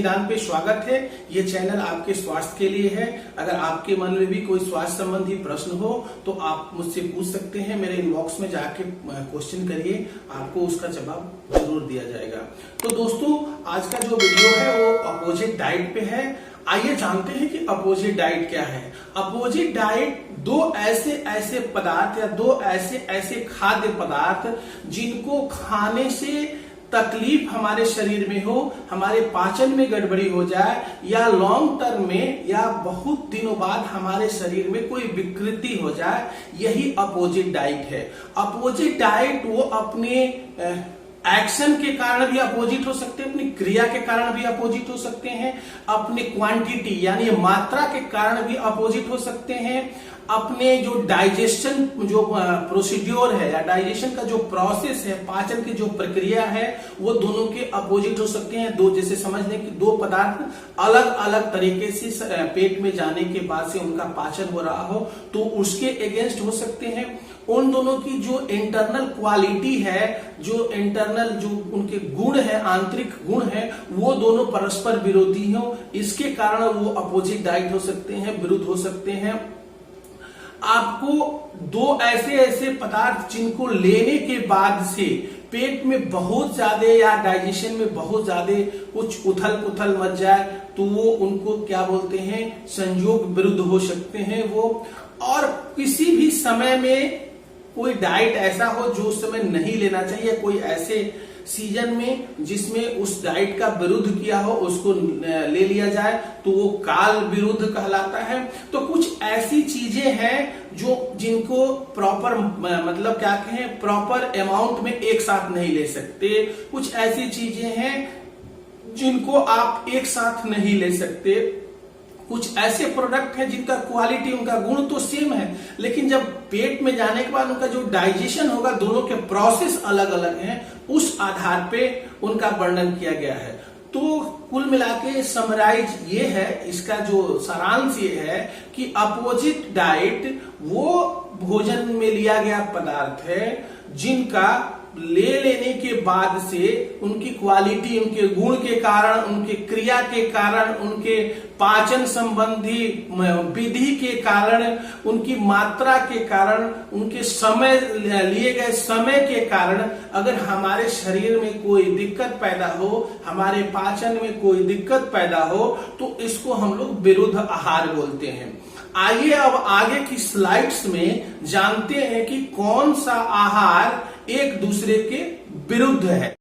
निदान पे स्वागत है। ये चैनल आपके स्वास्थ्य के लिए है। अगर आपके मन में भी कोई स्वास्थ्य संबंधी प्रश्न हो तो आप मुझसे पूछ सकते हैं। मेरे इनबॉक्स में जाके क्वेश्चन करिए, आपको उसका जवाब जरूर दिया जाएगा। तो दोस्तों, आज का जो वीडियो है वो अपोजिट डाइट पे है। आइए जानते हैं कि अपोजिट डाइट क्या है। अपोजिट डाइट दो ऐसे पदार्थ या दो ऐसे खाद्य पदार्थ जिनको खाने से तकलीफ हमारे शरीर में हो, हमारे पाचन में गड़बड़ी हो जाए या लॉन्ग टर्म में या बहुत दिनों बाद हमारे शरीर में कोई विकृति हो जाए, यही अपोजिट डाइट है। अपोजिट डाइट वो अपने एक्शन के कारण भी अपोजिट हो सकते हैं, अपनी क्रिया के कारण भी अपोजिट हो सकते हैं, अपने क्वांटिटी यानी मात्रा के कारण भी अपोजिट हो सकते हैं, अपने जो डाइजेशन जो प्रोसीड्योर है या डाइजेशन का जो प्रोसेस है, पाचन की जो प्रक्रिया है, वो दोनों के अपोजिट हो सकते हैं। दो जैसे समझ लें कि दो पदार्थ अलग अलग तरीके से पेट में जाने के बाद से उनका पाचन हो रहा हो तो उसके अगेंस्ट हो सकते हैं। उन दोनों की जो इंटरनल क्वालिटी है, जो इंटरनल जो उनके गुण है, आंतरिक गुण है, वो दोनों परस्पर विरोधी हो, इसके कारण वो अपोजिट डाइट हो सकते हैं, विरुद्ध हो सकते हैं। आपको दो ऐसे पदार्थ जिनको लेने के बाद से पेट में बहुत ज्यादा या डाइजेशन में बहुत ज्यादा कुछ उथल पुथल मच जाए तो वो उनको क्या बोलते हैं, संयोग विरुद्ध हो सकते हैं वो। और किसी भी समय में कोई डाइट ऐसा हो जो उस समय नहीं लेना चाहिए, कोई ऐसे सीजन में जिसमें उस डाइट का विरुद्ध किया हो उसको ले लिया जाए तो वो काल विरुद्ध कहलाता है। तो कुछ ऐसी चीजें हैं जो जिनको प्रॉपर मतलब क्या कहें, प्रॉपर अमाउंट में एक साथ नहीं ले सकते। कुछ ऐसी चीजें हैं जिनको आप एक साथ नहीं ले सकते। कुछ ऐसे प्रोडक्ट हैं जिनका क्वालिटी, उनका गुण तो सेम है, लेकिन जब पेट में जाने के बाद उनका जो डाइजेशन होगा, दोनों के प्रोसेस अलग अलग हैं, उस आधार पे उनका वर्णन किया गया है। तो कुल मिला के समराइज ये है, इसका जो सारांश ये है कि अपोजिट डाइट वो भोजन में लिया गया पदार्थ है जिनका ले लेने के बाद से उनकी क्वालिटी, उनके गुण के कारण, उनके क्रिया के कारण, उनके पाचन संबंधी विधि के कारण, उनकी मात्रा के कारण, उनके समय लिए गए समय के कारण अगर हमारे शरीर में कोई दिक्कत पैदा हो, हमारे पाचन में कोई दिक्कत पैदा हो तो इसको हम लोग विरुद्ध आहार बोलते हैं। आइए अब आगे की स्लाइड्स में जानते हैं कि कौन सा आहार एक दूसरे के विरुद्ध है।